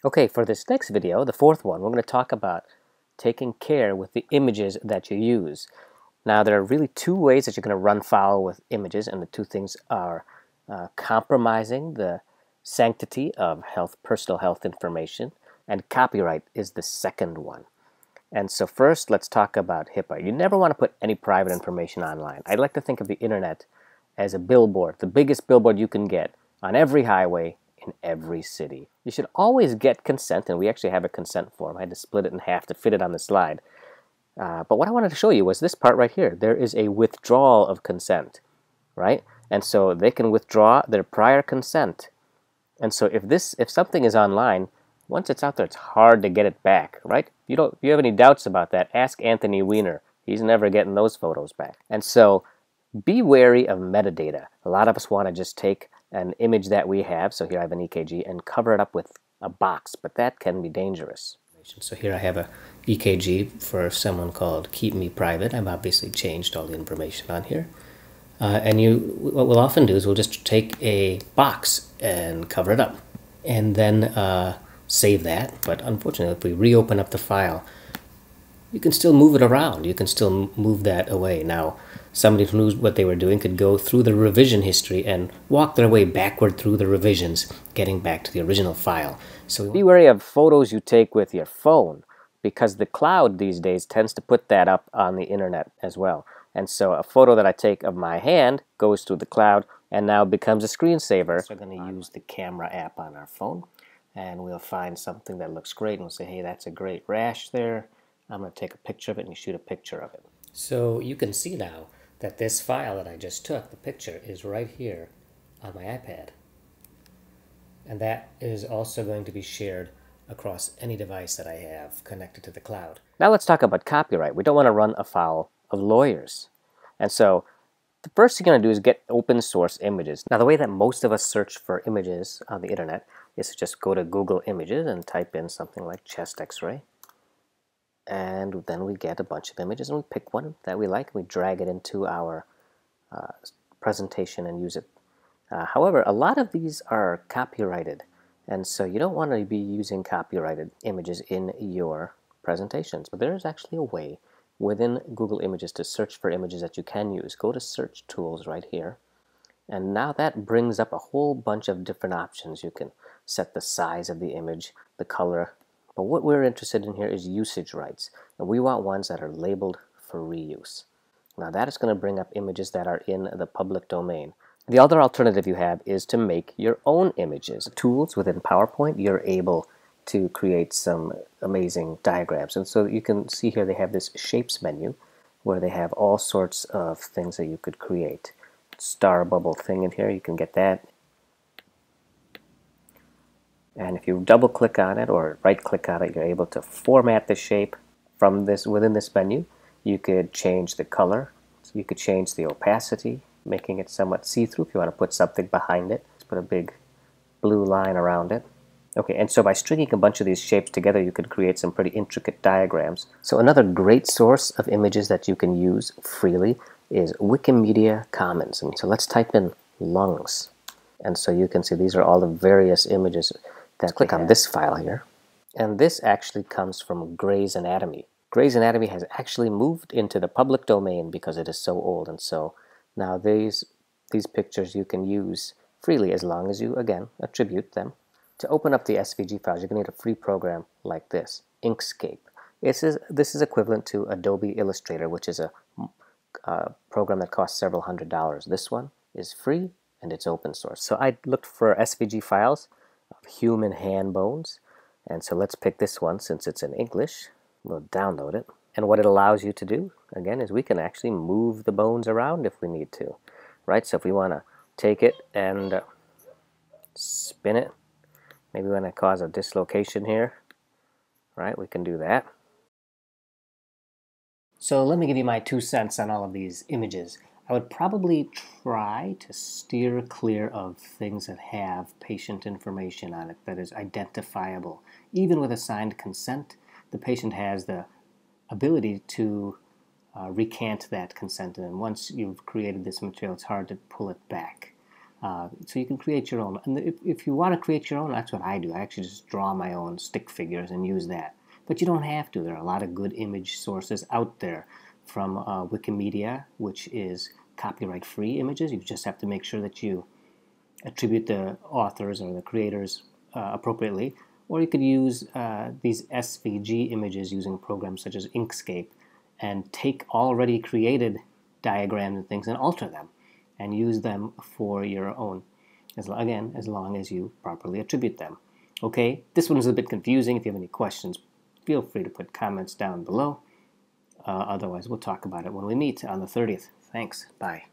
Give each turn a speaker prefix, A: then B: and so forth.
A: Okay, for this next video, the fourth one, we're going to talk about taking care with the images that you use. Now, there are really two ways that you're going to run foul with images, and the two things are compromising the sanctity of personal health information, and copyright is the second one. And so first, let's talk about Hipaa. You never want to put any private information online. I like to think of the internet as a billboard, the biggest billboard you can get on every highway in every city. You should always get consent, and we actually have a consent form. I had to split it in half to fit it on the slide. But what I wanted to show you was this part right here. There is a withdrawal of consent, right? And so they can withdraw their prior consent. And so if something is online, once it's out there, it's hard to get it back, right? If you have any doubts about that, ask Anthony Weiner. He's never getting those photos back. And so be wary of metadata. A lot of us want to just take an image that we have, so here I have an EKG, and cover it up with a box, but that can be dangerous. So here I have a EKG for someone called Keep Me Private. I've obviously changed all the information on here. And what we'll often do is we'll just take a box and cover it up, and then save that. But unfortunately, if we reopen up the file, you can still move it around. You can still move that away. Now, somebody who knew what they were doing could go through the revision history and walk their way backward through the revisions, getting back to the original file. So be wary of photos you take with your phone, because the cloud these days tends to put that up on the internet as well. And so a photo that I take of my hand goes through the cloud and now becomes a screensaver. So we're going to use the camera app on our phone, and we'll find something that looks great, and we'll say, hey, that's a great rash there. I'm going to take a picture of it, and you shoot a picture of it. So you can see now that this file that I just took, the picture, is right here on my iPad. And that is also going to be shared across any device that I have connected to the cloud. Now let's talk about copyright. We don't want to run afoul of lawyers. And so the first thing you're going to do is get open source images. Now the way that most of us search for images on the internet is to just go to Google Images and type in something like chest x-ray. And then we get a bunch of images, and we pick one that we like, and we drag it into our presentation and use it. However, a lot of these are copyrighted, and so you don't want to be using copyrighted images in your presentations. But there's actually a way within Google Images to search for images that you can use. Go to Search Tools right here, and now that brings up a whole bunch of different options. You can set the size of the image, the color. But what we're interested in here is usage rights, and we want ones that are labeled for reuse. Now that is going to bring up images that are in the public domain. The other alternative you have is to make your own images. Tools within PowerPoint, you're able to create some amazing diagrams. And so you can see here they have this Shapes menu where they have all sorts of things that you could create. Star bubble thing in here, you can get that. And if you double click on it or right click on it, you're able to format the shape from within this menu. You could change the color, so you could change the opacity, making it somewhat see-through if you want to put something behind it. Let's put a big blue line around it. Okay, and so by stringing a bunch of these shapes together, you could create some pretty intricate diagrams. So another great source of images that you can use freely is Wikimedia Commons. And so let's type in lungs. And so you can see these are all the various images. Let's click on this file here. And this actually comes from Gray's Anatomy. Gray's Anatomy has actually moved into the public domain because it is so old. And so now these pictures you can use freely as long as you, again, attribute them. To open up the SVG files, you're going to need a free program like this, Inkscape. This is equivalent to Adobe Illustrator, which is a program that costs several $100s. This one is free and it's open source. So I looked for SVG files of human hand bones, and so let's pick this one since it's in English. We'll download it, and what it allows you to do, again, is we can actually move the bones around if we need to, right? So if we want to take it and spin it, maybe we want to cause a dislocation here, right? We can do that. So let me give you my 2 cents on all of these images. I would probably try to steer clear of things that have patient information on it that is identifiable. Even with a signed consent, the patient has the ability to recant that consent, and once you've created this material, it's hard to pull it back. So you can create your own. And if you want to create your own, that's what I do. I actually just draw my own stick figures and use that. But you don't have to. There are a lot of good image sources out there, from Wikimedia, which is copyright-free images. You just have to make sure that you attribute the authors or the creators appropriately. Or you could use these SVG images using programs such as Inkscape and take already created diagrams and things and alter them and use them for your own, as long as you properly attribute them. Okay, this one is a bit confusing. If you have any questions, feel free to put comments down below. Otherwise, we'll talk about it when we meet on the 30th. Thanks. Bye.